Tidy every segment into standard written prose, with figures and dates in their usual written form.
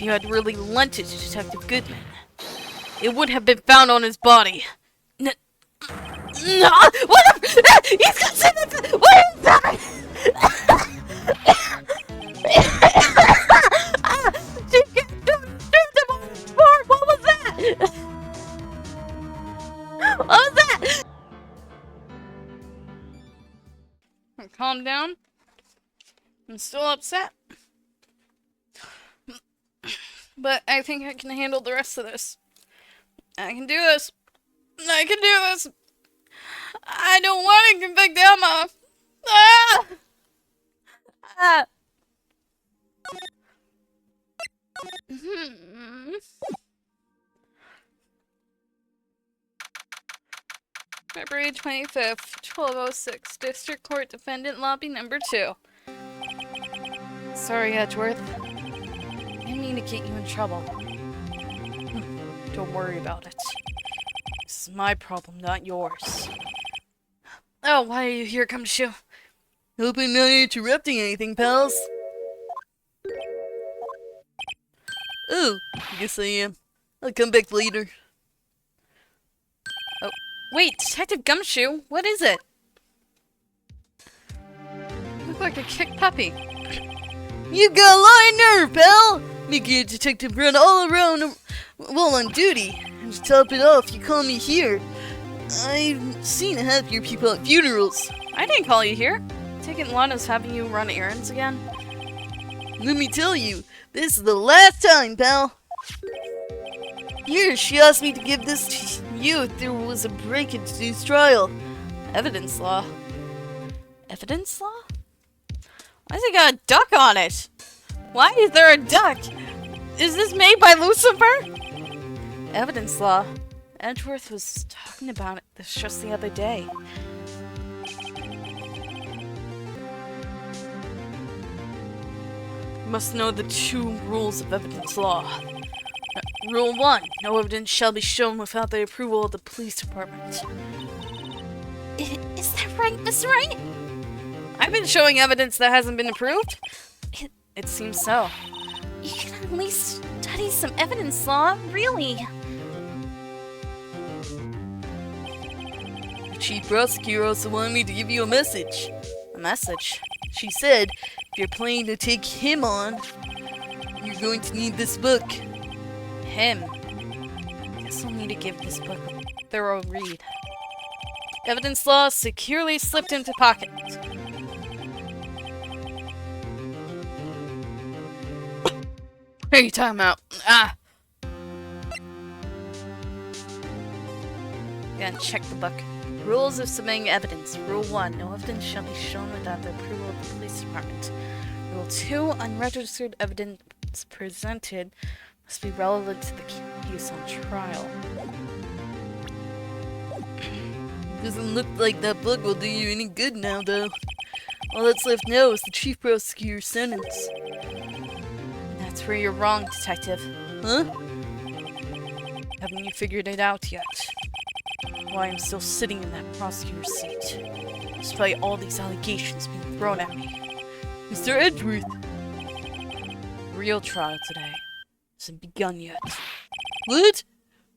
you had really lent it to Detective Goodman, it would have been found on his body. No! What the? He's gonna say that! What is that? What was that? What was that? Calm down. I'm still upset. But I think I can handle the rest of this. I can do this. I can do this. I don't want to convict Emma. Ah! Ah! February 25th, 12:06, District Court Defendant Lobby Number 2. Sorry, Edgeworth. I didn't mean to get you in trouble. Don't worry about it. This is my problem, not yours. Oh, why are you here, Gumshoe? Hope I'm not interrupting anything, pals. Oh, I guess I am. I'll come back later. Oh, wait, Detective Gumshoe, what is it? You look like a kicked puppy. You got a lot of nerve, pal! Making a detective run all around while on duty. And to top it off, you call me here. I've seen half your people at funerals. I didn't call you here. Taking Lana's having you run errands again. Let me tell you, this is the last time, pal. Here, she asked me to give this to you if there was a break into this trial. Evidence law. Evidence law? Why's it got a duck on it? Why is there a duck? Is this made by Lucifer? Evidence law. Edgeworth was talking about this just the other day. You must know the 2 rules of evidence law. Rule 1. No evidence shall be shown without the approval of the police department. Is that right, Mr. Wright? I've been showing evidence that hasn't been approved. It seems so. You can at least study some evidence law, really. The chief prosecutor also wanted me to give you a message. A message? She said, if you're planning to take him on, you're going to need this book. Him? Guess I'll need to give this book a thorough read. Evidence law securely slipped into pocket. Hey, time out. Ah! Again, check the book. Rules of submitting evidence. Rule 1. No evidence shall be shown without the approval of the police department. Rule 2. Unregistered evidence presented must be relevant to the case on trial. Doesn't look like that book will do you any good now, though. All that's left now is the chief prosecutor's sentence. That's where you're wrong, Detective. Huh? Haven't you figured it out yet? Why I'm still sitting in that prosecutor's seat, despite all these allegations being thrown at me. Mr. Edgeworth! The real trial today hasn't begun yet. What?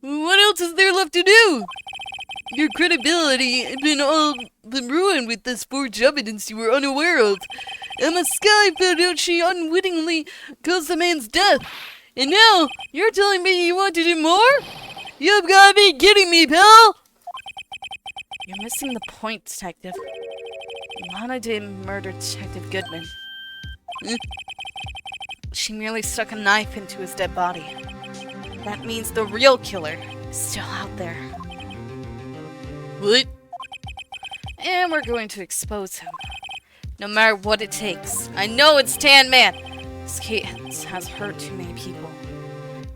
What else is there left to do? Your credibility had been ruined with this forged evidence you were unaware of. Emma Skye found out she unwittingly caused the man's death. And now, you're telling me you want to do more? You've gotta be kidding me, pal! You're missing the point, Detective. Lana didn't murder Detective Goodman. She merely stuck a knife into his dead body. That means the real killer is still out there. What? And we're going to expose him. No matter what it takes. I know it's Tan Man. This case has hurt too many people.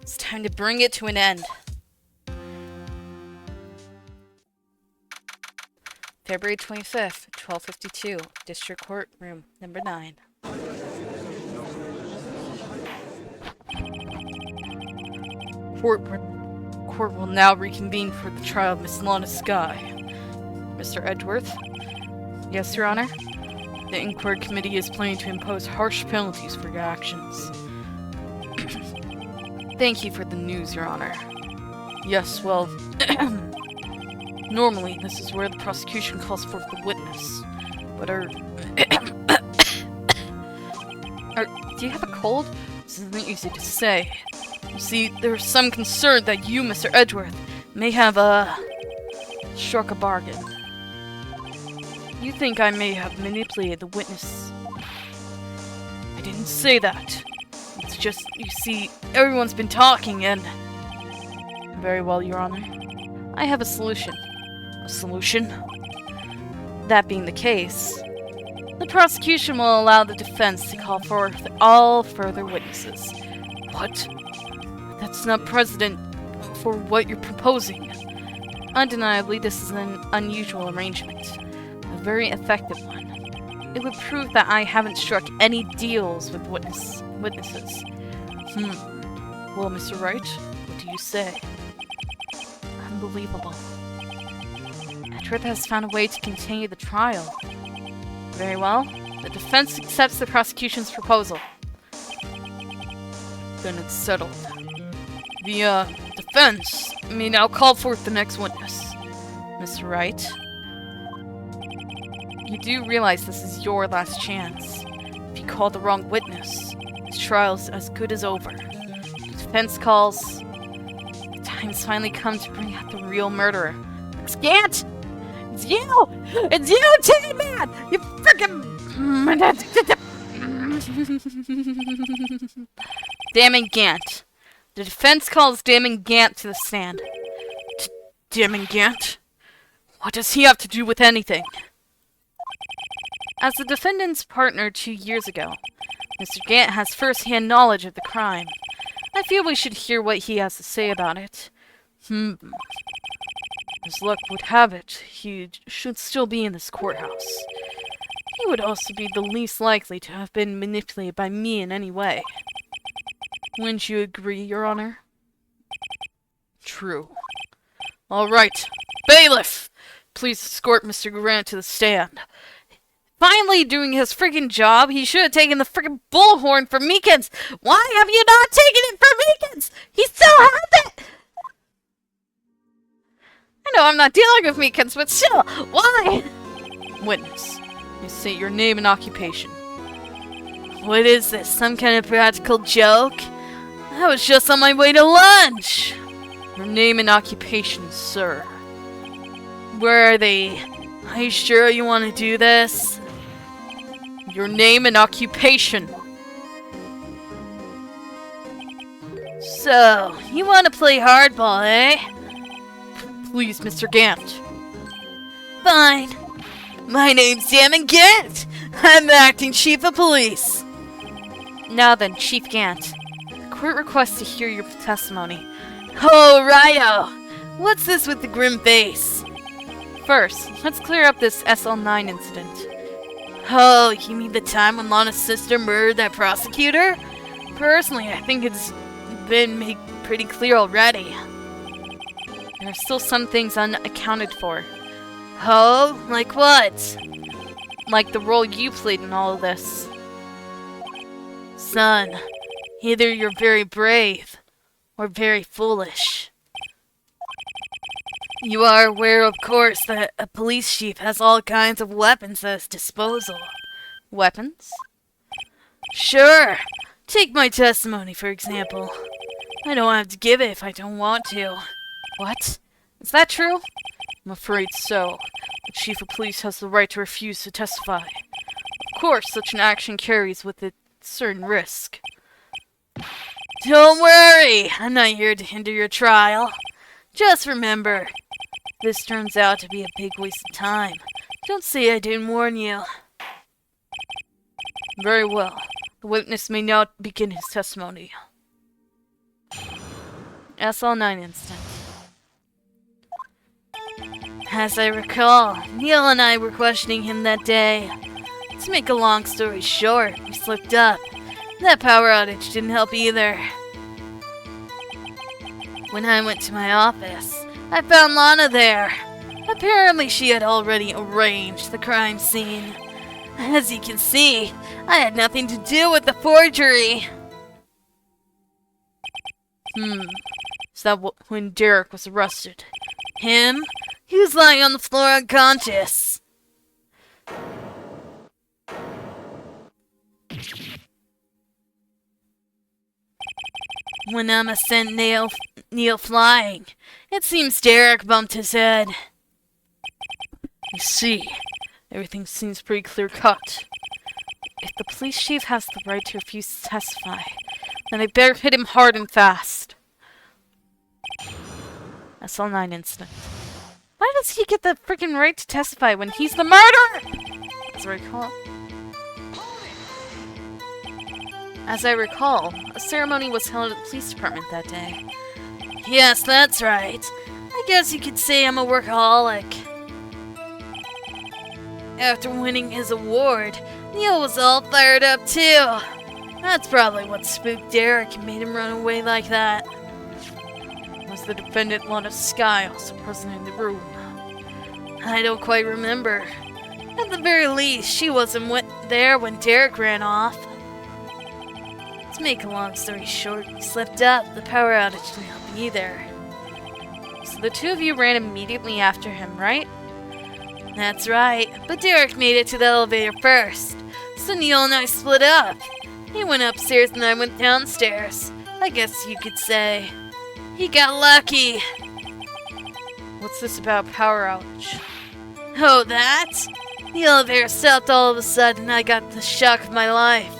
It's time to bring it to an end. February 25th, 12:52, District Court, Room Number 9. Court will now reconvene for the trial of Miss Lana Skye. Mr. Edgeworth? Yes, Your Honor? The Inquiry Committee is planning to impose harsh penalties for your actions. Thank you for the news, Your Honor. Yes, well, normally this is where the prosecution calls forth the witness. But do you have a cold? This isn't easy to say. You see, there's some concern that you, Mr. Edgeworth, may have, struck a bargain. You think I may have manipulated the witness. I didn't say that. It's just, you see, everyone's been talking and... Very well, Your Honor. I have a solution. A solution? That being the case, the prosecution will allow the defense to call forth all further witnesses. What? That's not precedent for what you're proposing. Undeniably, this is an unusual arrangement. A very effective one. It would prove that I haven't struck any deals with witnesses. Well, Mr. Wright, what do you say? Unbelievable. Edgeworth has found a way to continue the trial. Very well. The defense accepts the prosecution's proposal. Then it's settled. The, defense may now call forth the next witness. Mr. Wright, you do realize this is your last chance. If you call the wrong witness, this trial's as good as over. The defense calls... The time's finally come to bring out the real murderer. Gant! It's you! It's you, Tin Man! You frickin'... Damon Gant. The defense calls Damon Gant to the stand. Damon Gant? What does he have to do with anything? As the defendant's partner 2 years ago, Mr. Gant has first-hand knowledge of the crime. I feel we should hear what he has to say about it. As luck would have it, he should still be in this courthouse. He would also be the least likely to have been manipulated by me in any way. Wouldn't you agree, Your Honor? True. All right. Bailiff! Please escort Mr. Grant to the stand. Finally doing his friggin' job, he should have taken the friggin' bullhorn for Meekins! Why have you not taken it for Meekins? He still has it! I know I'm not dealing with Meekins, but still, why? Witness, you say your name and occupation. What is this, some kind of practical joke? I was just on my way to lunch! Your name and occupation, sir. Where are they? Are you sure you want to do this? Your name and occupation. So, you want to play hardball, eh? Please, Mr. Gant. Fine. My name's Damon Gant. I'm the acting chief of police. Now then, Chief Gant. The court requests to hear your testimony. Oh, righto. What's this with the grim face? First, let's clear up this SL9 incident. Oh, you mean the time when Lana's sister murdered that prosecutor? Personally, I think it's been made pretty clear already. There are still some things unaccounted for. Oh, like what? Like the role you played in all of this. Son, either you're very brave, or very foolish. You are aware, of course, that a police chief has all kinds of weapons at his disposal. Weapons? Sure. Take my testimony, for example. I don't have to give it if I don't want to. What? Is that true? I'm afraid so. The chief of police has the right to refuse to testify. Of course, such an action carries with it certain risk. Don't worry! I'm not here to hinder your trial. Just remember, this turns out to be a big waste of time. Don't say I didn't warn you. Very well. The witness may now begin his testimony. SL9 incident. As I recall, Neil and I were questioning him that day. To make a long story short, we slipped up. That power outage didn't help either. When I went to my office, I found Lana there. Apparently she had already arranged the crime scene. As you can see, I had nothing to do with the forgery. Is that when Derek was arrested? Him? He was lying on the floor unconscious. When Emma sent Neil flying, it seems Derek bumped his head. I see. Everything seems pretty clear-cut. If the police chief has the right to refuse to testify, then I better hit him hard and fast. SL9 incident. Why does he get the freaking right to testify when he's the murderer? As I recall, a ceremony was held at the police department that day. Yes, that's right. I guess you could say I'm a workaholic. After winning his award, Neil was all fired up too. That's probably what spooked Derek and made him run away like that. Was the defendant Lana Skye also present in the room? I don't quite remember. At the very least, she wasn't there when Derek ran off. To make a long story short, he slipped up. The power outage didn't help either. So the two of you ran immediately after him, right? That's right, but Derek made it to the elevator first, so Neil and I split up. He went upstairs and I went downstairs. I guess you could say. He got lucky. What's this about power outage? Oh, that? The elevator stopped all of a sudden. I got the shock of my life.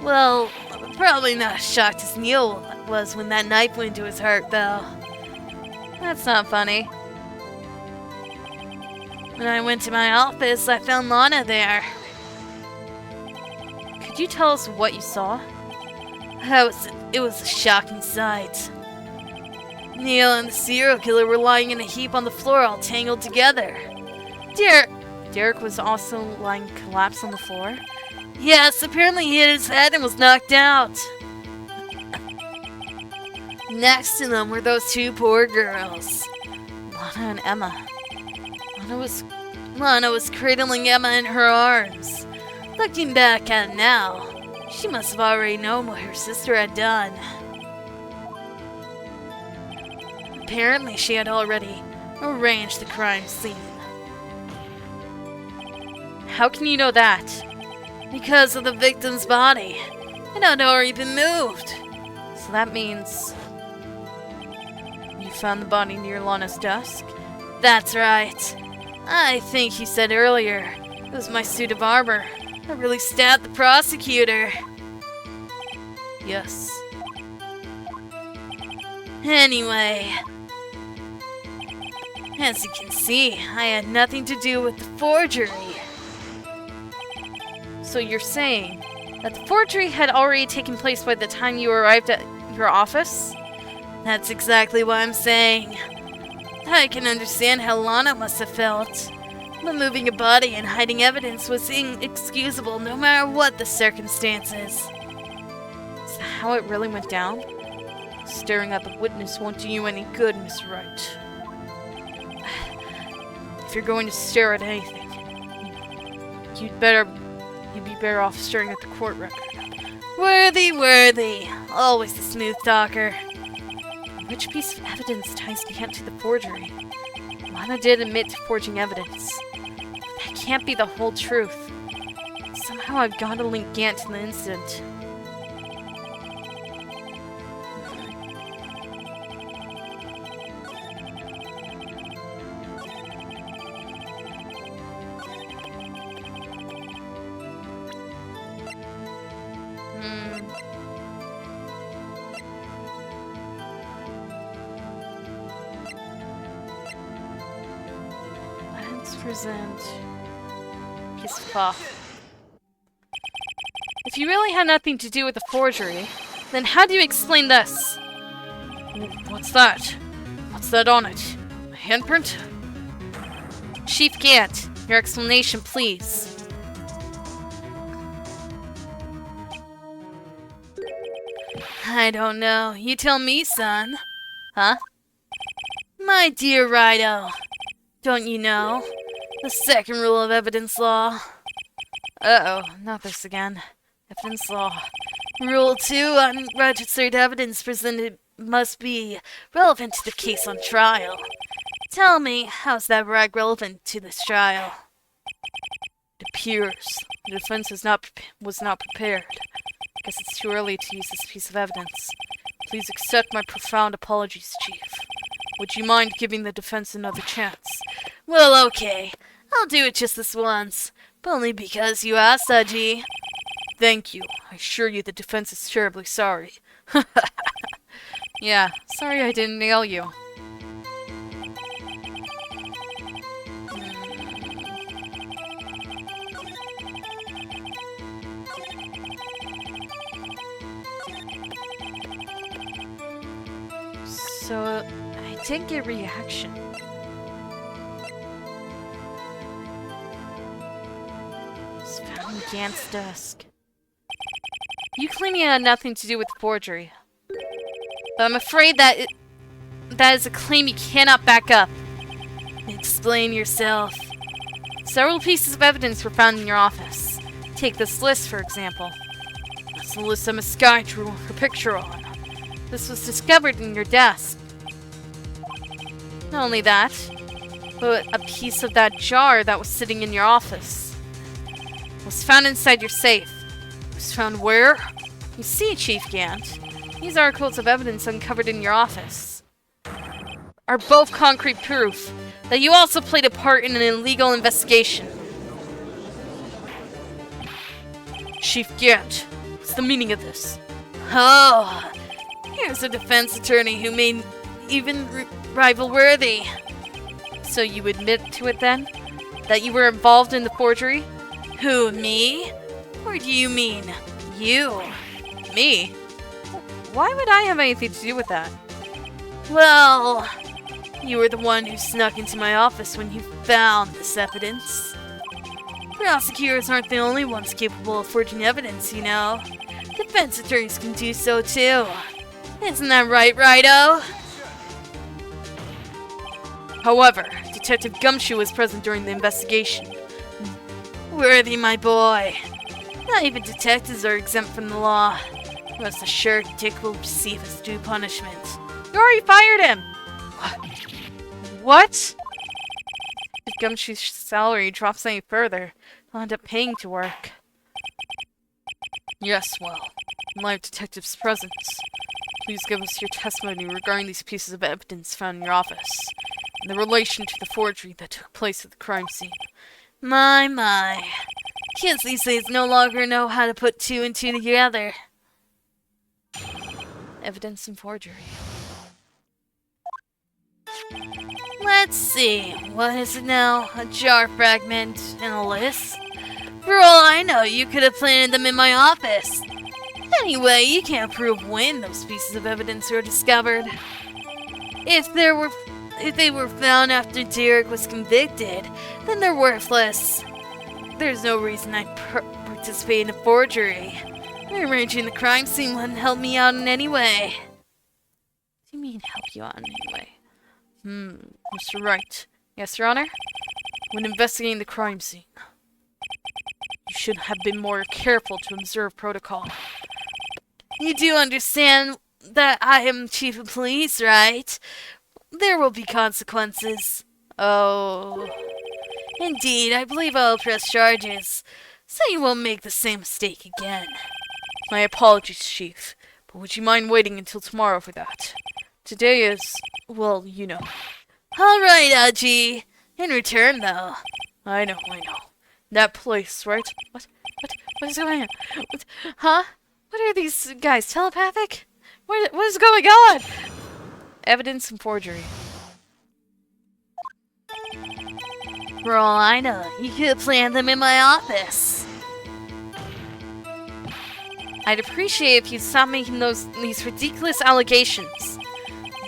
Well, probably not as shocked as Neil was when that knife went into his heart, though. That's not funny. When I went to my office, I found Lana there. Could you tell us what you saw? It was a shocking sight. Neil and the serial killer were lying in a heap on the floor, all tangled together. Derek was also lying collapsed on the floor? Yes, apparently he hit his head and was knocked out. Next to them were those two poor girls. Lana and Emma. Lana was cradling Emma in her arms. Looking back at it now, she must have already known what her sister had done. Apparently, she had already arranged the crime scene. How can you know that? Because of the victim's body. It had already been moved. So that means you found the body near Lana's desk? That's right. I think you said earlier, it was my suit of armor that really stabbed the prosecutor. Yes. Anyway, as you can see, I had nothing to do with the forgery. So you're saying that the forgery had already taken place by the time you arrived at your office? That's exactly what I'm saying. I can understand how Lana must have felt. But moving a body and hiding evidence was inexcusable no matter what the circumstances. Is that how it really went down? Staring at the witness won't do you any good, Miss Wright. If you're going to stare at anything, you'd be better off staring at the court record. Worthy. Always a smooth talker. Which piece of evidence ties Gant to the forgery? Lana did admit to forging evidence. But that can't be the whole truth. Somehow I've got to link Gant to the incident. Present. Kiss off. If you really had nothing to do with the forgery, then how do you explain this? What's that? What's that on it? A handprint? Chief Gant, your explanation, please. I don't know. You tell me, son. Huh? My dear Rido, don't you know? The second rule of evidence law. Uh-oh, not this again. Evidence law. Rule 2, unregistered evidence presented must be relevant to the case on trial. Tell me, how's that rag relevant to this trial? It appears the defense was not prepared. Guess it's too early to use this piece of evidence. Please accept my profound apologies, Chief. Would you mind giving the defense another chance? Well, okay. I'll do it just this once. But only because you asked, Aji. Thank you. I assure you the defense is terribly sorry. Yeah, sorry I didn't nail you. So, I did get a reaction. It's found in Gant's desk. You claim you had nothing to do with the forgery. But I'm afraid that is a claim you cannot back up. Explain yourself. Several pieces of evidence were found in your office. Take this list, for example. That's the list that Miss Sky drew her picture on. This was discovered in your desk. Not only that, but a piece of that jar that was sitting in your office was found inside your safe. It was found where? You see, Chief Gant, these articles of evidence uncovered in your office are both concrete proof that you also played a part in an illegal investigation. Chief Gant, what's the meaning of this? Oh, here's a defense attorney who may even rival worthy. So you admit to it then? That you were involved in the forgery? Who, me? Or do you mean you? Me? Why would I have anything to do with that? Well, you were the one who snuck into my office when you found this evidence. Prosecutors aren't the only ones capable of forging evidence, you know. Defense attorneys can do so too. Isn't that right, Righto? However, Detective Gumshoe was present during the investigation. Worthy, my boy. Not even detectives are exempt from the law. Rest assured, Dick will receive his due punishment. You already fired him! What? If Gumshoe's salary drops any further, he'll end up paying to work. Yes, well, in light of Detective's presence, please give us your testimony regarding these pieces of evidence found in your office, and the relation to the forgery that took place at the crime scene. My. Kids these days no longer know how to put two and two together. Evidence and forgery. Let's see, what is it now? A jar fragment and a list? For all I know, you could have planted them in my office. Anyway, you can't prove when those pieces of evidence were discovered. If they were found after Derek was convicted, then they're worthless. There's no reason I'd participate in a forgery. Rearranging the crime scene wouldn't help me out in any way. What do you mean, help you out in any way? Mr. Wright. Yes, Your Honor? When investigating the crime scene, you should have been more careful to observe protocol. You do understand that I am Chief of Police, right? There will be consequences. Oh. Indeed, I believe I'll press charges, so you won't make the same mistake again. My apologies, Chief, but would you mind waiting until tomorrow for that? Today is, well, you know. All right, Aji. In return, though. I know. That place, right? What is going on? Huh? What are these guys, telepathic? What is going on? Evidence and forgery. For all I know, you could have planned them in my office. I'd appreciate if you'd stop making these ridiculous allegations.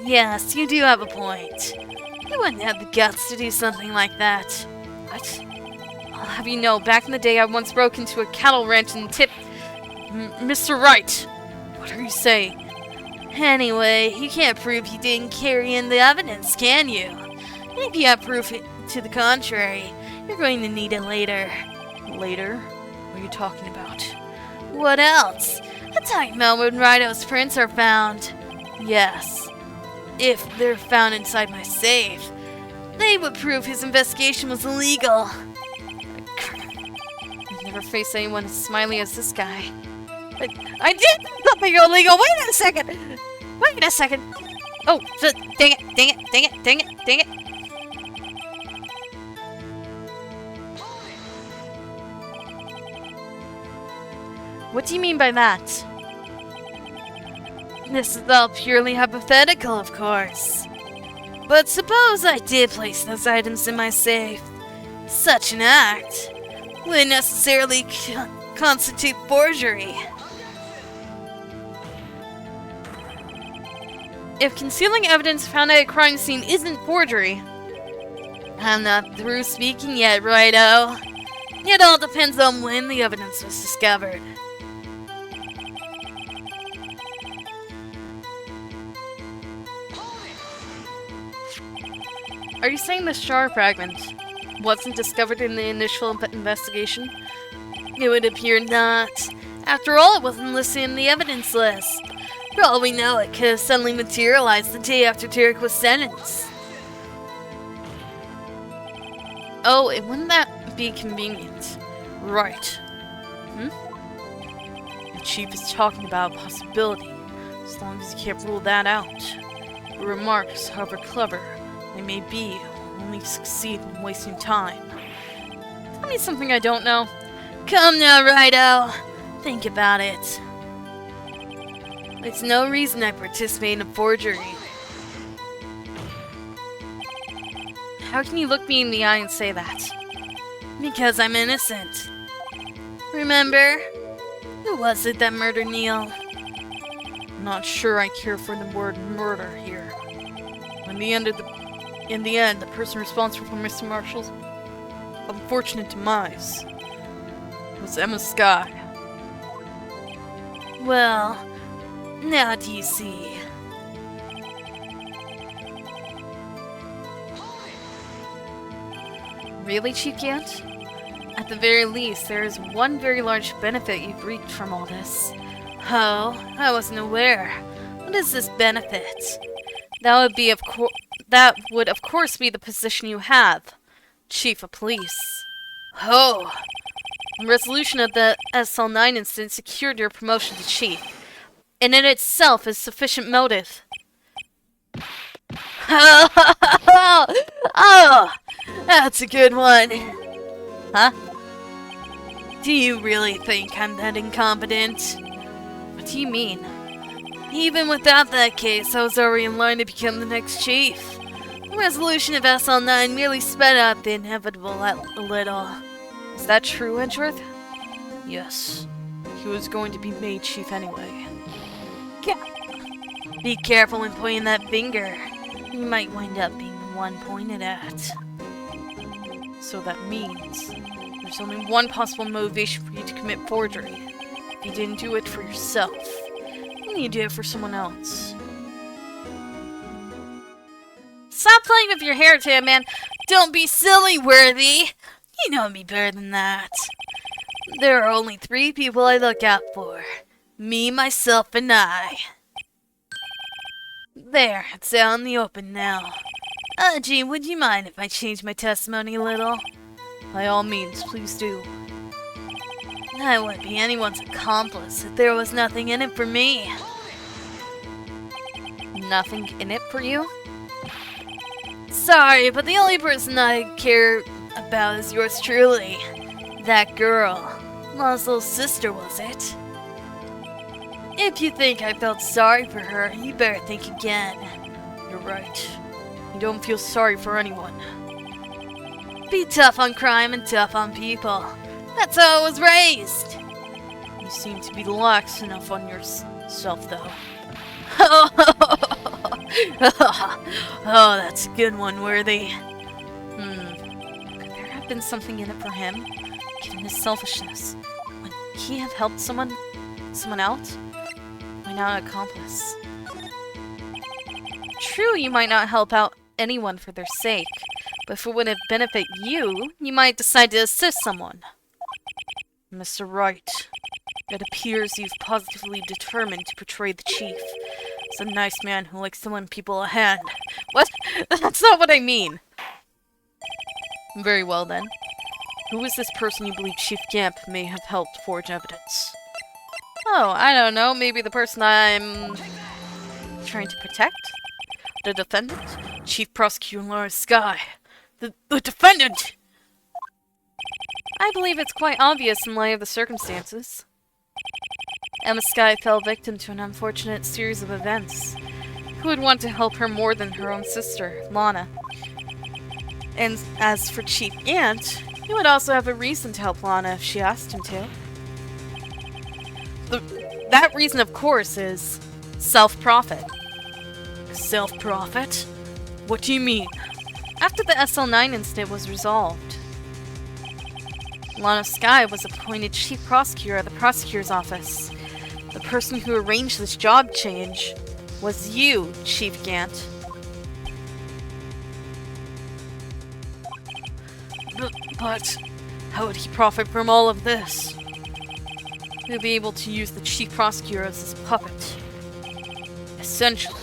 Yes, you do have a point. You wouldn't have the guts to do something like that. What? I'll have you know, back in the day I once broke into a cattle ranch and tipped... Mr. Wright! What are you saying? Anyway, you can't prove you didn't carry in the evidence, can you? And if you have proof to the contrary, you're going to need it later. Later? What are you talking about? What else? I'm talking about when Righto's prints are found. Yes. If they're found inside my safe, they would prove his investigation was illegal. I've never faced anyone as smiley as this guy. But I did something illegal! Wait a second! Wait a second! Oh, dang it, dang it, dang it, dang it, dang it! What do you mean by that? This is all purely hypothetical, of course. But suppose I did place those items in my safe. Such an act would necessarily constitute forgery. If concealing evidence found at a crime scene isn't forgery, I'm not through speaking yet, Righto. It all depends on when the evidence was discovered. Are you saying the shard fragment wasn't discovered in the initial investigation? It would appear not. After all, it wasn't listed in the evidence list. For all we know, it could have suddenly materialized the day after Derek was sentenced. Oh, and wouldn't that be convenient? Right. The chief is talking about a possibility, as long as you can't rule that out. Your remarks, however clever they may be, only succeed in wasting time. Tell me something I don't know. Come now, Righto. Think about it. There's no reason I participate in a forgery. How can you look me in the eye and say that? Because I'm innocent. Remember? Who was it that murdered Neil? I'm not sure I care for the word murder here. In the end, the person responsible for Mr. Marshall's unfortunate demise was Emma Skye. Well, now do you see? Really, Chief Gant? At the very least, there is one very large benefit you've reaped from all this. Oh, I wasn't aware. What is this benefit? That would of course be the position you have, Chief of Police. Oh! The resolution of the SL9 incident secured your promotion to Chief, and in itself is sufficient motive. Oh! That's a good one! Huh? Do you really think I'm that incompetent? What do you mean? Even without that case, I was already in line to become the next chief. The resolution of SL9 merely sped out the inevitable a little. Is that true, Edgeworth? Yes. He was going to be made chief anyway. Be careful when pointing that finger. You might wind up being the one pointed at. So that means there's only one possible motivation for you to commit forgery. If you didn't do it for yourself, then you did it for someone else. Stop playing with your hair, Tam, man. Don't be silly, Worthy. You know me better than that. There are only 3 people I look out for. Me, myself, and I. There, it's out in the open now. Gee, would you mind if I change my testimony a little? By all means, please do. I wouldn't be anyone's accomplice if there was nothing in it for me. Nothing in it for you? Sorry, but the only person I care about is yours truly. That girl. Law's little sister, was it? If you think I felt sorry for her, you better think again. You're right. You don't feel sorry for anyone. Be tough on crime and tough on people. That's how I was raised. You seem to be lax enough on yourself, though. Oh, that's a good one, Worthy. Could there have been something in it for him? Given his selfishness, would he have helped someone out? Why not an accomplice? True, you might not help out anyone for their sake, but if it would have benefit you, you might decide to assist someone. Mr. Wright, It appears you've positively determined to portray the chief as a nice man who likes to lend people a hand. What? That's not what I mean! Very well then. Who is this person you believe Chief Gamp may have helped forge evidence? Oh, I don't know. Maybe the person I'm trying to protect? The defendant? Chief Prosecutor Laura Sky. The defendant! I believe it's quite obvious in light of the circumstances. Emma Sky fell victim to an unfortunate series of events. Who would want to help her more than her own sister, Lana? And as for Chief Gant, he would also have a reason to help Lana if she asked him to. That reason, of course, is self-profit. Self-profit? What do you mean? After the SL9 incident was resolved, Lana Sky was appointed Chief Prosecutor at the Prosecutor's Office. The person who arranged this job change was you, Chief Gant. But how would he profit from all of this? He'll be able to use the Chief Prosecutor as his puppet. Essentially,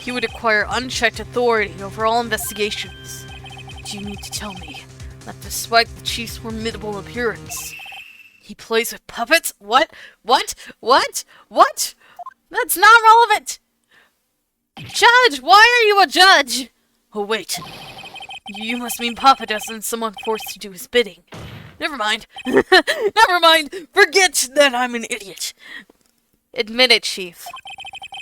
he would acquire unchecked authority over all investigations. Do you need to tell me that despite the Chief's formidable appearance, he plays with puppets? What? What? What? What? That's not relevant! Judge! Why are you a judge? Oh, wait. You must mean puppet as in someone forced to do his bidding. Never mind. Never mind. Forget that I'm an idiot. Admit it, Chief.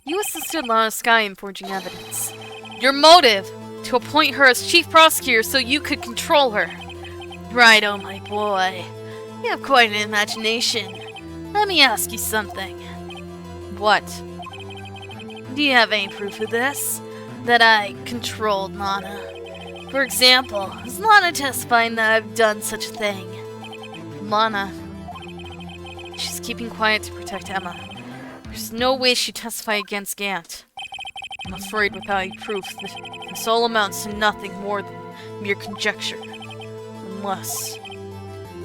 You assisted Lana Sky in forging evidence. Your motive? To appoint her as Chief Prosecutor so you could control her. Right, oh my boy. You have quite an imagination. Let me ask you something. What? Do you have any proof of this? That I controlled Lana? For example, is Lana testifying that I've done such a thing? Lana. She's keeping quiet to protect Emma. There's no way she'd testify against Gant. I'm afraid without any proof, this all amounts to nothing more than mere conjecture. Unless...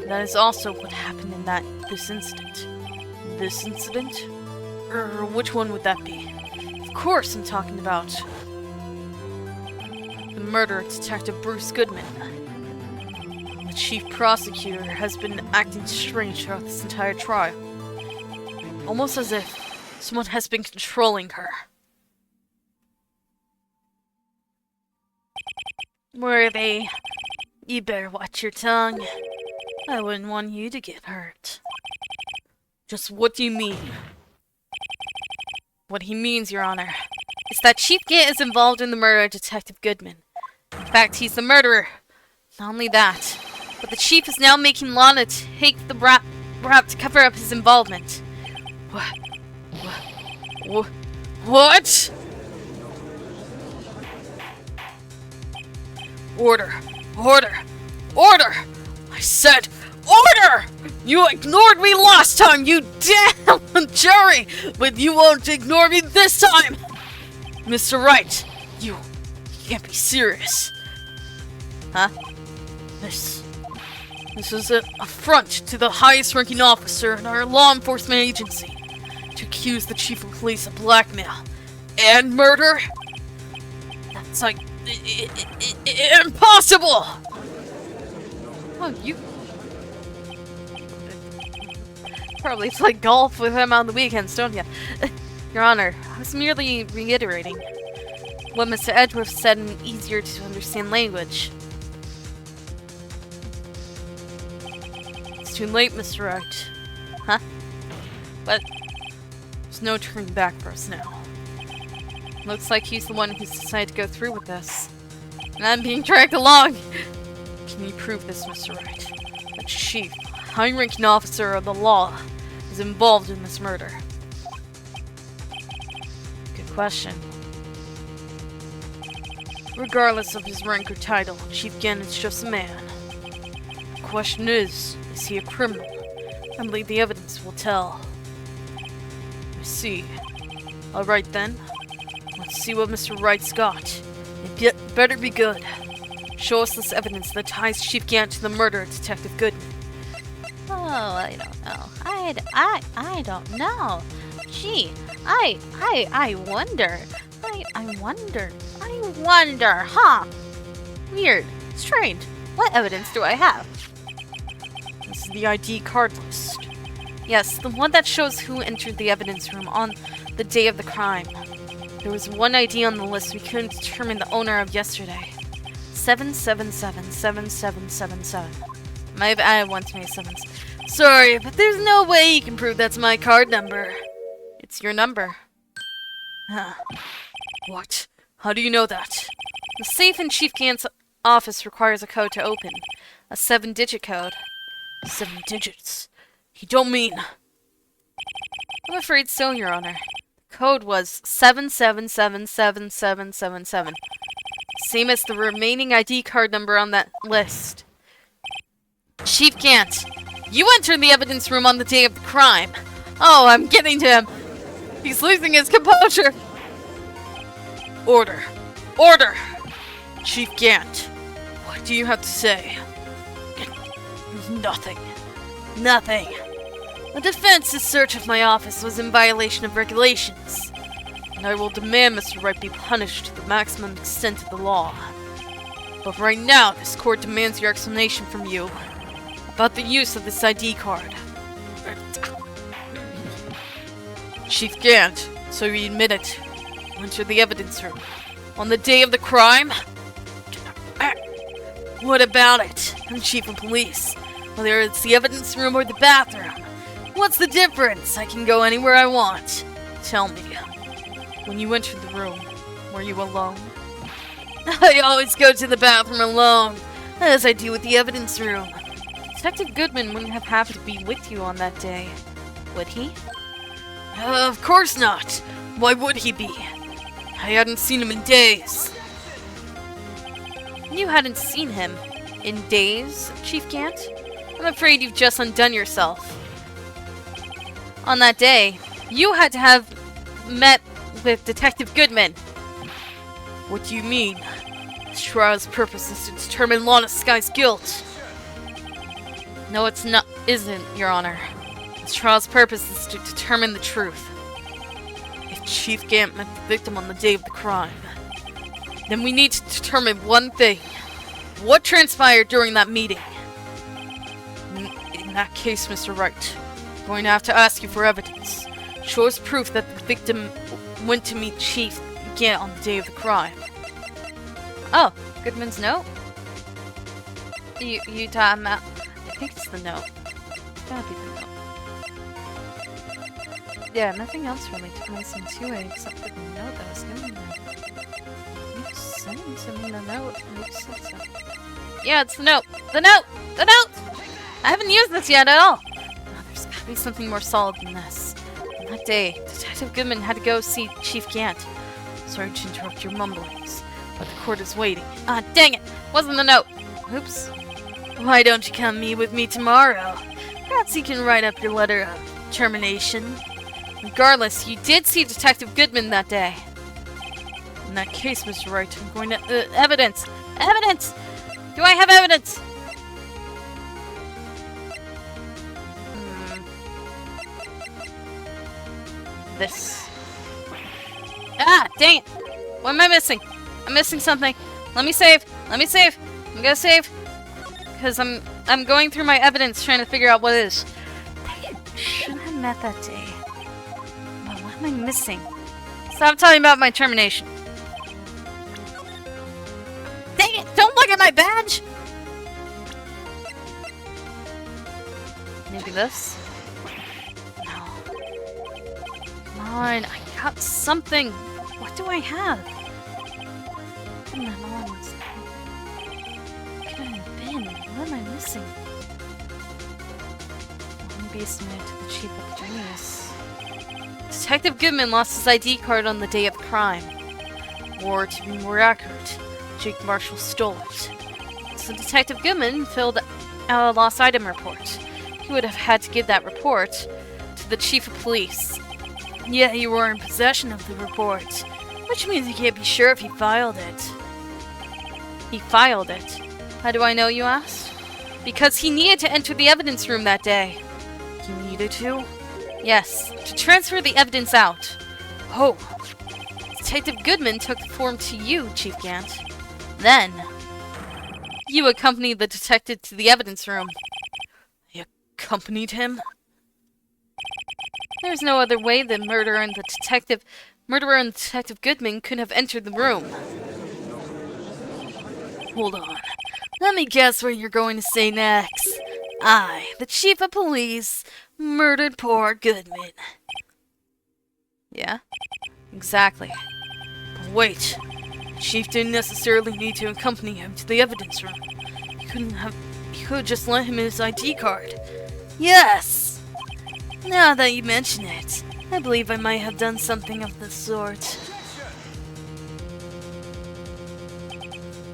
that is also what happened in this incident. This incident? Which one would that be? Of course I'm talking about... the murderer, Detective Bruce Goodman. The Chief Prosecutor has been acting strange throughout this entire trial. Almost as if someone has been controlling her. Worthy, you better watch your tongue. I wouldn't want you to get hurt. Just what do you mean? What he means, Your Honor, is that Chief Gant is involved in the murder of Detective Goodman. In fact, he's the murderer. Not only that, but the Chief is now making Lana take the rap to cover up his involvement. What? Order! I said, order! You ignored me last time, you damn jury! But you won't ignore me this time! Mr. Wright, you can't be serious. Huh? This is an affront to the highest ranking officer in our law enforcement agency. To accuse the chief of police of blackmail and murder? That's like... impossible! Oh, you... probably play golf with him on the weekends, don't you? Your Honor, I was merely reiterating what Mr. Edgeworth said in easier to understand language. It's too late, Mr. Wright. Huh? But there's no turning back for us now. Looks like he's the one who's decided to go through with this. And I'm being dragged along! Can you prove this, Mr. Wright? The chief, high-ranking officer of the law, is involved in this murder. Good question. Regardless of his rank or title, Chief Gant is just a man. The question is he a criminal? I believe the evidence will tell. I see. Alright then. Let's see what Mr. Wright's got. It better be good. Show us this evidence that ties Chief Gant to the murder of Detective Goodman. Oh, I don't know. I don't know. Gee, I wonder. I wonder, huh? Weird. Strange. What evidence do I have? This is the ID card list. Yes, the one that shows who entered the evidence room on the day of the crime. There was one ID on the list we couldn't determine the owner of yesterday. 7777777. Might have added one to my sevens. Sorry, but there's no way you can prove that's my card number. It's your number. Huh. What? How do you know that? The safe in Chief Gant's office requires a code to open. A 7-digit code. 7 digits? You don't mean... I'm afraid so, Your Honor. The code was 7777777. Same as the remaining ID card number on that list. Chief Gant, you entered the evidence room on the day of the crime. Oh, I'm getting to him. He's losing his composure. Order. Order! Chief Gant, what do you have to say? Nothing. Nothing. The defense's search of my office was in violation of regulations, and I will demand Mr. Wright be punished to the maximum extent of the law. But right now, this court demands your explanation from you about the use of this ID card. Chief Gant, so you admit it. You entered the evidence room on the day of the crime? What about it? I'm chief of police. Whether it's the evidence room or the bathroom. What's the difference? I can go anywhere I want. Tell me, when you entered the room, were you alone? I always go to the bathroom alone, as I do with the evidence room. Detective Goodman wouldn't have happened to be with you on that day, would he? Of course not. Why would he be? I hadn't seen him in days. You hadn't seen him in days, Chief Gant? I'm afraid you've just undone yourself. On that day, you had to have met with Detective Goodman. What do you mean? This trial's purpose is to determine Lana Sky's guilt. No, it's not. Isn't, Your Honor. This trial's purpose is to determine the truth. If Chief Gant met the victim on the day of the crime, then we need to determine one thing. What transpired during that meeting? In that case, Mr. Wright, I'm going to have to ask you for evidence. Show us proof that the victim went to meet Chief Gant on the day of the crime. Oh, Goodman's note? You talking about... I think it's the note. Gotta be the note. Yeah, nothing else really ties into it except for the note that was given there. You sent to me the note, and you said so. Yeah, it's the note! The note! The note! I haven't used this yet at all! Oh, there's gotta be something more solid than this. On that day, Detective Goodman had to go see Chief Gant. Sorry to interrupt your mumblings, but the court is waiting. Ah, dang it! Wasn't the note! Oops. Why don't you come meet with me tomorrow? Perhaps you can write up your letter of termination. Regardless, you did see Detective Goodman that day. In that case, Mr. Wright, I'm going to... evidence! Evidence! Do I have evidence? This. Ah, dang it! What am I missing? I'm missing something. Let me save. Let me save. I'm gonna save. Because I'm going through my evidence trying to figure out what it is. Dang it. Shouldn't have met that day. Well, what am I missing? Stop talking about my termination. Dang it! Don't look at my badge! Maybe this? No. Come on, I got something. What do I have? What could it have been? What am I missing? Maybe it's submitted to the chief of police. Detective Goodman lost his ID card on the day of the crime. Or, to be more accurate, Jake Marshall stole it. So Detective Goodman filled out a lost item report. He would have had to give that report to the chief of police. Yet you were in possession of the report, which means you can't be sure if he filed it. He filed it. How do I know, you asked? Because he needed to enter the evidence room that day. He needed to? Yes, to transfer the evidence out. Oh. Detective Goodman took the form to you, Chief Gant. Then, you accompanied the detective to the evidence room. I accompanied him? There's no other way the murderer and Detective Goodman could have entered the room. Hold on. Let me guess what you're going to say next. I, the chief of police, murdered poor Goodman. Yeah? Exactly. But wait. The chief didn't necessarily need to accompany him to the evidence room. He could have just lent him his ID card. Yes! Now that you mention it, I believe I might have done something of the sort.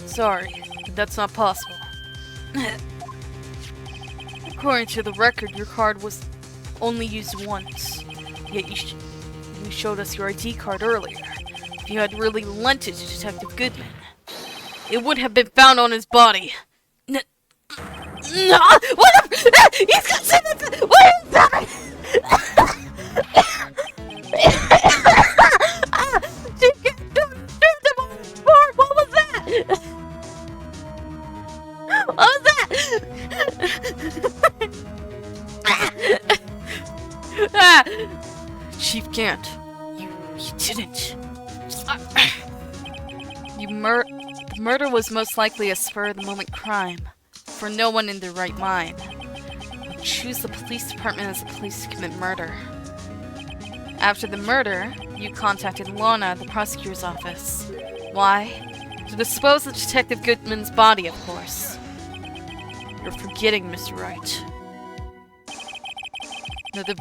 Sorry, but that's not possible. According to the record, your card was only used once. Yet you showed us your ID card earlier. If you had really lent it to Detective Goodman, it would have been found on his body. No! What the? He's got something! What is that? What was that? What was that? Chief Gant, you didn't. The murder was most likely a spur-of-the-moment crime, for no one in their right mind would choose the police department as a place to commit murder. After the murder, you contacted Lorna at the prosecutor's office. Why? To dispose of Detective Goodman's body, of course. You're forgetting, Mr. Wright. That the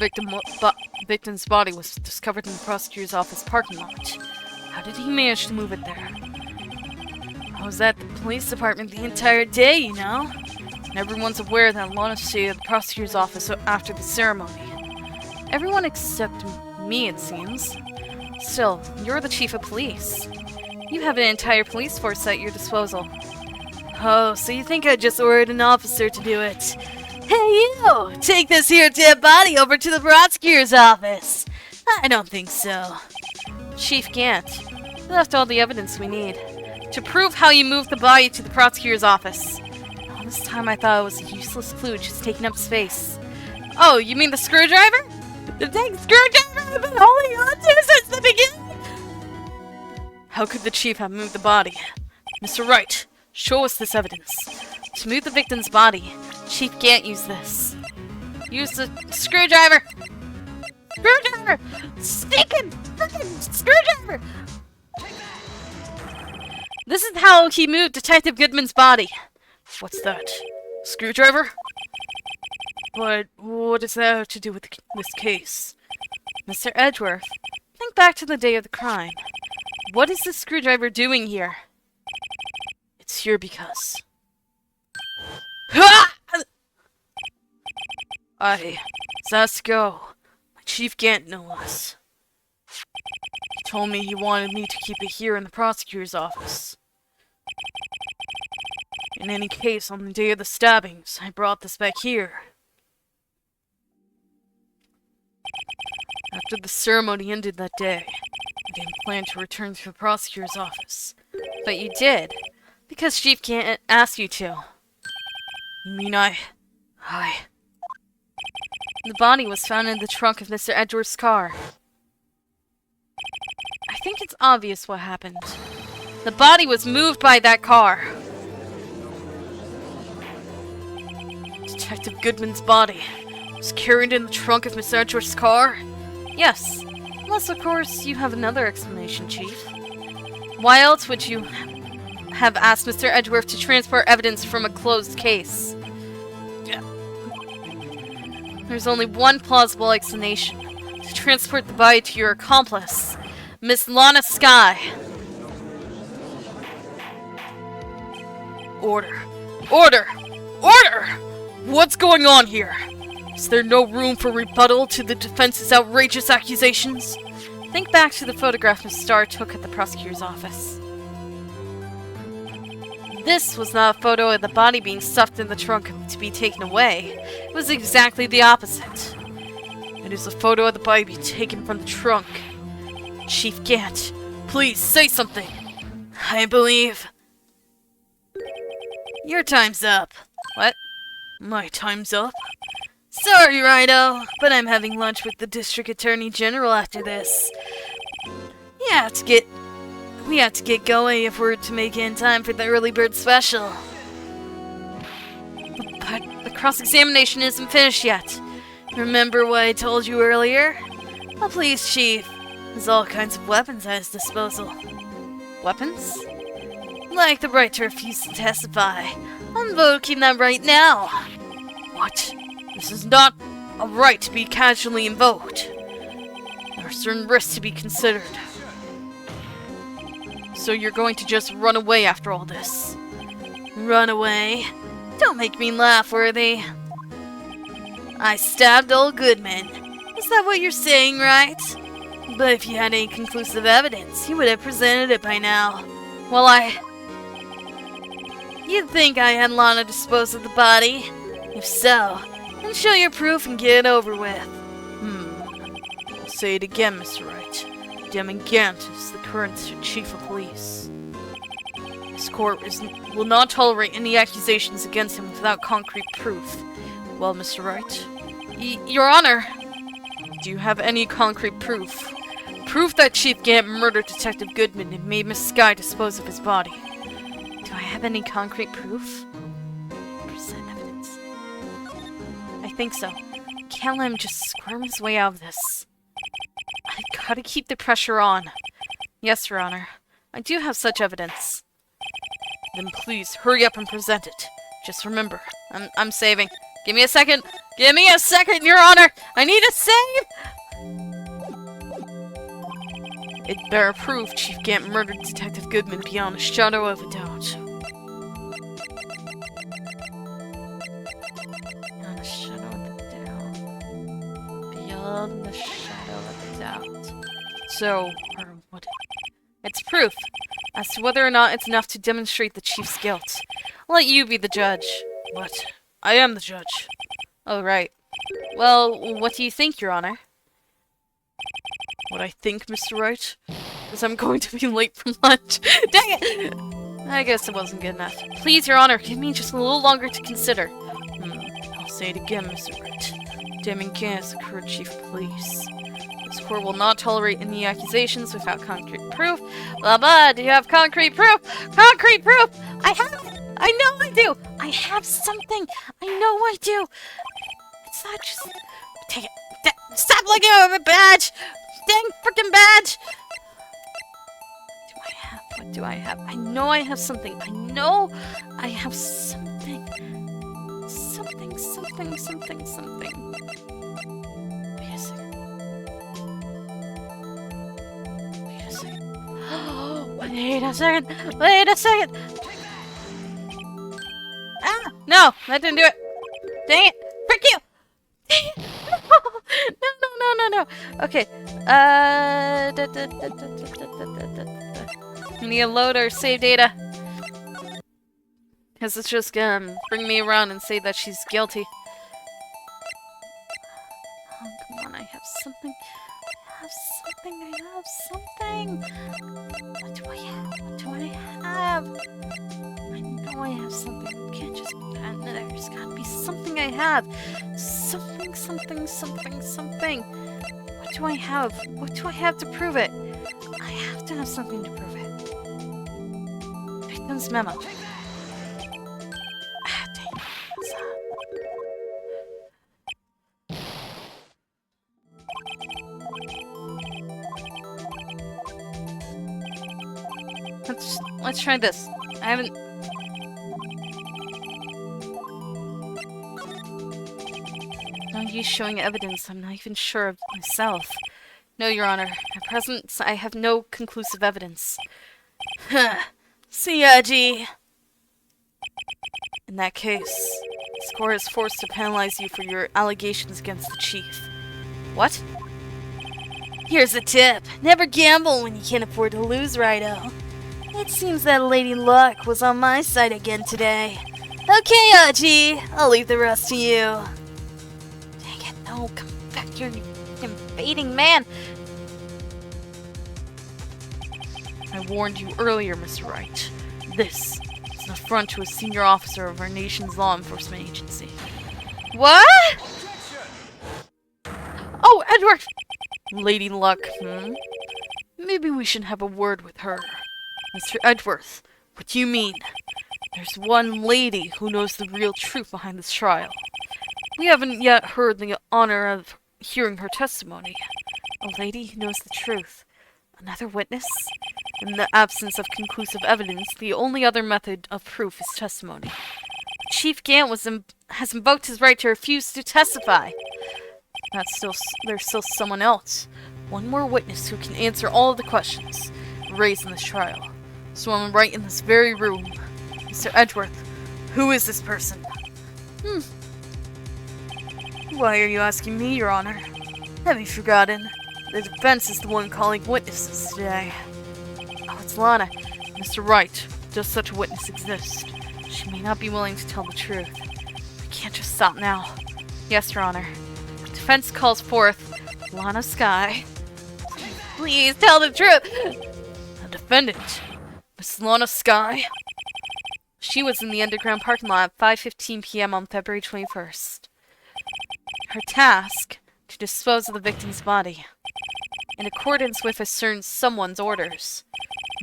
victim's body was discovered in the prosecutor's office parking lot. How did he manage to move it there? I was at the police department the entire day, you know? And everyone's aware that Lana stayed at the prosecutor's office after the ceremony. Everyone except me, it seems. Still, you're the chief of police. You have an entire police force at your disposal. Oh, so you think I just ordered an officer to do it? Hey, you! Take this here dead body over to the prosecutor's office! I don't think so. Chief Gant, we left all the evidence we need to prove how you moved the body to the prosecutor's office. All this time I thought it was a useless clue just taking up space. Oh, you mean the screwdriver? The dang screwdriver I've been holding on to since the beginning! How could the chief have moved the body? Mr. Wright, show us this evidence. To move the victim's body, Chief Gant used this. Use the screwdriver! Screwdriver! Stinking frickin' screwdriver! This is how he moved Detective Goodman's body. What's that? Screwdriver? But what does that have to do with this case? Mr. Edgeworth, think back to the day of the crime. What is this screwdriver doing here? It's here because... Zasco, my Chief Gant no less. He told me he wanted me to keep it here in the prosecutor's office. In any case, on the day of the stabbings, I brought this back here. After the ceremony ended that day, I didn't plan to return to the prosecutor's office. But you did, because Chief Gant asked you to. You mean I... The body was found in the trunk of Mr. Edgeworth's car. I think it's obvious what happened. The body was moved by that car. Detective Goodman's body was carried in the trunk of Mr. Edgeworth's car? Yes. Unless, of course, you have another explanation, Chief. Why else would you have asked Mr. Edgeworth to transport evidence from a closed case? There's only one plausible explanation. To transport the body to your accomplice, Miss Lana Skye. Order. Order! Order! What's going on here? Is there no room for rebuttal to the defense's outrageous accusations? Think back to the photograph Miss Starr took at the prosecutor's office. This was not a photo of the body being stuffed in the trunk to be taken away. It was exactly the opposite. It is a photo of the body being taken from the trunk. Chief Gant, please say something. I believe... Your time's up. What? My time's up? Sorry, Rhino, but I'm having lunch with the District Attorney General after this. We have to get going if we're to make it in time for the early bird special. But the cross-examination isn't finished yet. Remember what I told you earlier? A police chief has all kinds of weapons at his disposal. Weapons? Like the right to refuse to testify. I'm invoking that right now. What? This is not a right to be casually invoked. There are certain risks to be considered. So you're going to just run away after all this? Run away? Don't make me laugh, Worthy. I stabbed old Goodman. Is that what you're saying, right? But if you had any conclusive evidence, you would have presented it by now. Well, You'd think I had Lana dispose of the body. If so, then show your proof and get it over with. I'll say it again, Mr. Wright. Damon Gant is the current chief of police. This court will not tolerate any accusations against him without concrete proof. Well, Mr. Wright? Your Honor! Do you have any concrete proof? Proof that Chief Gant murdered Detective Goodman and made Miss Skye dispose of his body. Do I have any concrete proof? Present evidence. I think so. Can't let him just squirm his way out of this. I've gotta keep the pressure on. Yes, Your Honor. I do have such evidence. Then please, hurry up and present it. Just remember, I'm saving. Give me a second! Give me a second, Your Honor! I need a save! It bear proof Chief Gant murdered Detective Goodman beyond a shadow of a doubt. Beyond a shadow of a doubt. Beyond the shadow of a doubt. So, or what? It's proof. As to whether or not it's enough to demonstrate the Chief's guilt. I'll let you be the judge. What? I am the judge. Oh, right. Well, what do you think, Your Honor? What I think, Mr. Wright? Is I'm going to be late for lunch. Dang it! I guess it wasn't good enough. Please, Your Honor, give me just a little longer to consider. I'll say it again, Mr. Wright. Damon Gant is the current chief of police. This court will not tolerate any accusations without concrete proof. Blah blah, do you have concrete proof? Concrete proof! I have! I know I do! I have something! I know I do! It's not just... Take it! Stop looking at my badge! Dang frickin' badge! What do I have? I know I have something. I know I have something. Something. Wait a second. Wait a second! Ah! No! That didn't do it! Dang it! Frick you! Dang it! No. Okay. We need to load our save data. Because it's just gonna bring me around and say that she's guilty. Oh, come on, I have something. What do I have? I know I have something. You can't just put that in there. There's gotta be something I have. Something. What do I have? What do I have to prove it? I have to have something to prove it. Victim's memo. Ah, dang it. Let's try this. I haven't... No use showing evidence. I'm not even sure of myself. No, Your Honor. At present, I have no conclusive evidence. C.I.G. In that case, this court is forced to penalize you for your allegations against the chief. What? Here's a tip. Never gamble when you can't afford to lose, Righto. It seems that Lady Luck was on my side again today. Okay, Aji, I'll leave the rest to you. Dang it, no, come back here, you invading man! I warned you earlier, Mr. Wright. This is an affront to a senior officer of our nation's law enforcement agency. What? Oh, Edward! Lady Luck, Maybe we should have a word with her. Mr. Edgeworth, what do you mean? There's one lady who knows the real truth behind this trial. We haven't yet heard the honor of hearing her testimony. A lady who knows the truth. Another witness? In the absence of conclusive evidence, the only other method of proof is testimony. Chief Gant has invoked his right to refuse to testify. There's still someone else. One more witness who can answer all of the questions raised in this trial. Someone right in this very room. Mr. Edgeworth, who is this person? Why are you asking me, Your Honor? Have you forgotten? The defense is the one calling witnesses today. Oh, it's Lana. Mr. Wright, does such a witness exist? She may not be willing to tell the truth. We can't just stop now. Yes, Your Honor. Defense calls forth Lana Skye. Please tell the truth! The defendant, Miss Lana Skye. She was in the underground parking lot at 5:15 p.m. on February 21st. Her task, to dispose of the victim's body, in accordance with a certain someone's orders.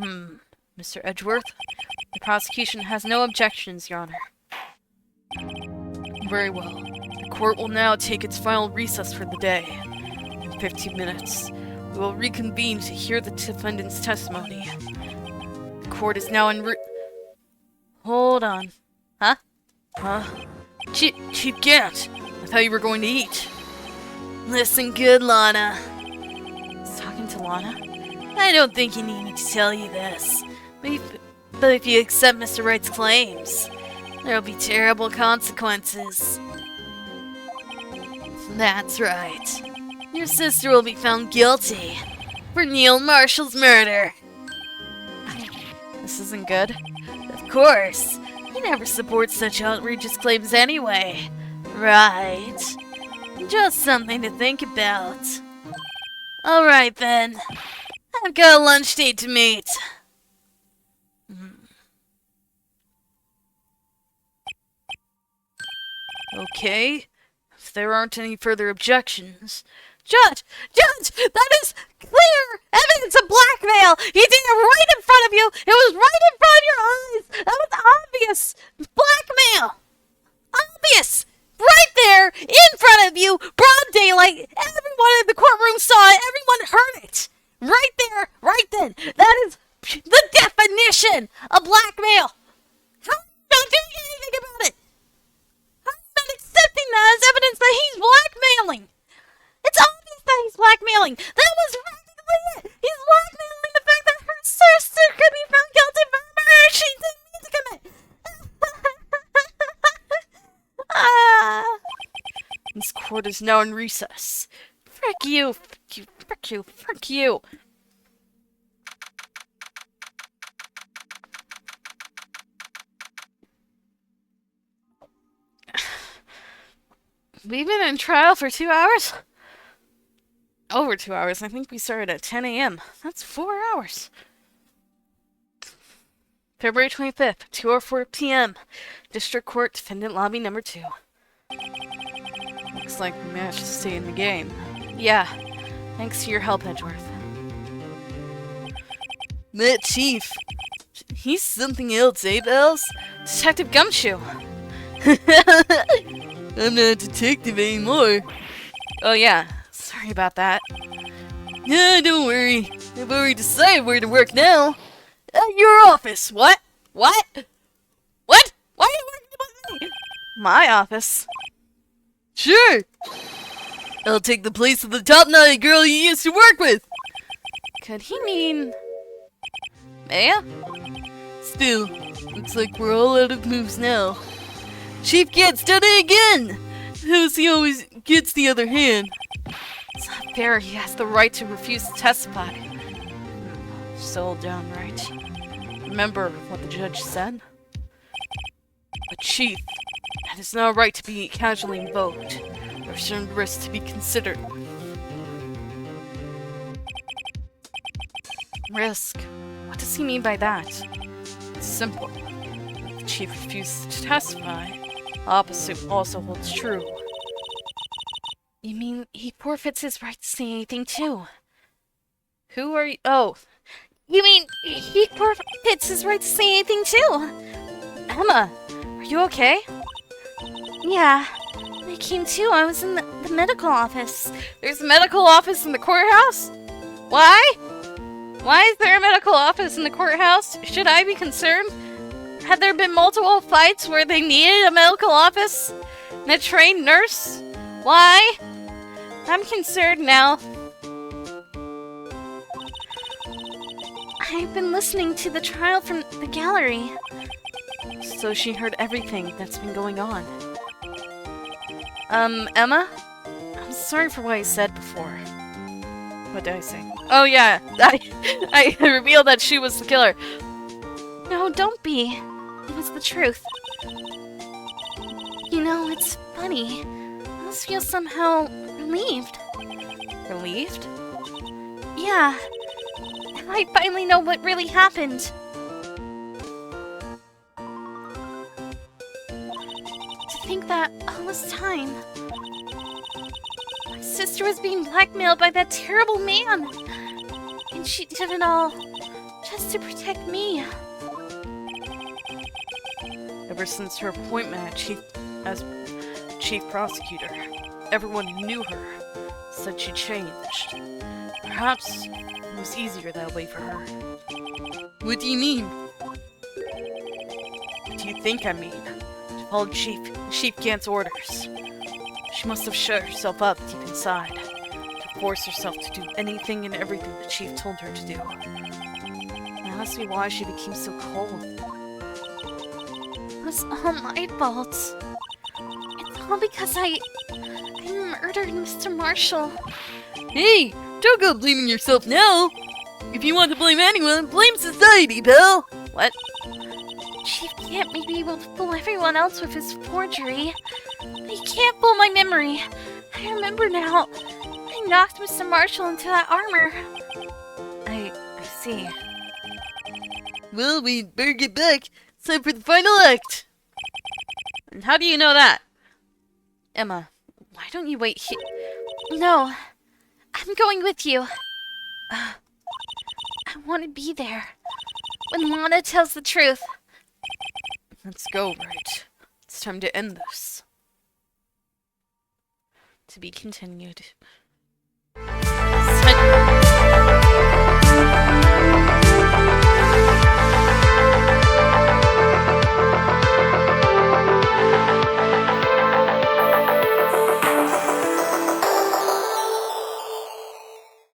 Mr. Edgeworth, the prosecution has no objections, Your Honor. Very well. The court will now take its final recess for the day. In 15 minutes, we will reconvene to hear the defendant's testimony. The court is now in Hold on. Huh? Chief Gant, I thought you were going to eat. Listen good, Lana. He's talking to Lana? I don't think you need me to tell you this. But if you accept Mr. Wright's claims, there'll be terrible consequences. That's right. Your sister will be found guilty for Neil Marshall's murder. This isn't good. Of course. He never supports such outrageous claims anyway. Right. Just something to think about. Alright then. I've got a lunch date to meet. Okay. If there aren't any further objections... Judge! That is clear evidence of blackmail! He did it right in front of you! It was right in front of your eyes! That was obvious! Blackmail! Obvious! Right there! In front of you! Broad daylight! Everyone in the courtroom saw it! Everyone heard it! Right there! Right then! That is the definition of blackmail! How are you not doing anything about it? How are you not accepting that as evidence that he's blackmailing? It's obvious that he's blackmailing. That was practically it. He's blackmailing the fact that her sister could be found guilty of murder she didn't mean to commit. This court is now in recess. Frick you, frick you, frick you, frick you. We've been in trial for 2 hours? Over 2 hours. I think we started at 10 a.m. That's 4 hours. February 25th, 2:04 p.m. District Court, Defendant Lobby Number 2. Looks like we managed to stay in the game. Yeah. Thanks to your help, Edgeworth. That chief. He's something else, eh, Bells? Detective Gumshoe. I'm not a detective anymore. Oh, yeah. Sorry about that. Yeah, don't worry. I've already decided where to work now. At your office. What? What? What? Why are you working with me? My office? Sure. I'll take the place of the top-notch girl you used to work with. Could he mean... Maya? Still, looks like we're all out of moves now. Chief Gant's done it again! Notice he always gets the other hand. It's not fair, he has the right to refuse to testify. So downright. Remember what the judge said? But Chief, that is not a right to be casually invoked. There are certain risks to be considered. Risk? What does he mean by that? It's simple. If the Chief refuses to testify, the opposite also holds true. You mean he forfeits his right to say anything too? Who are you? Oh, You mean he forfeits his right to say anything too? Emma, are you okay? Yeah. When I came to, I was in the medical office. There's a medical office in the courthouse? Why? Why is there a medical office in the courthouse? Should I be concerned? Had there been multiple fights where they needed a medical office and a trained nurse? Why? I'm concerned now. I've been listening to the trial from the gallery. So she heard everything that's been going on. Emma? I'm sorry for what I said before. What did I say? Oh yeah, I revealed that she was the killer. No, don't be. It was the truth. You know, it's funny. I almost feel somehow relieved. Relieved? Yeah. I finally know what really happened. To think that all this time, my sister was being blackmailed by that terrible man. And she did it all just to protect me. Ever since her appointment as chief prosecutor, everyone who knew her said she changed. Perhaps it was easier that way for her. What do you mean? What do you think I mean? To follow Chief Gant's orders. She must have shut herself up deep inside, to force herself to do anything and everything the Chief told her to do. That must be why she became so cold. It was all my fault. It's all because I murdered Mr. Marshall. Hey, don't go blaming yourself now! If you want to blame anyone, blame society, pal! What? Chief can't be able to fool everyone else with his forgery. But he can't fool my memory. I remember now. I knocked Mr. Marshall into that armor. I see. Well, we'd better get back. It's time for the final act! And how do you know that? Emma, why don't you wait here? No. I'm going with you. I want to be there. When Lana tells the truth. Let's go, Wright. It's time to end this. To be continued.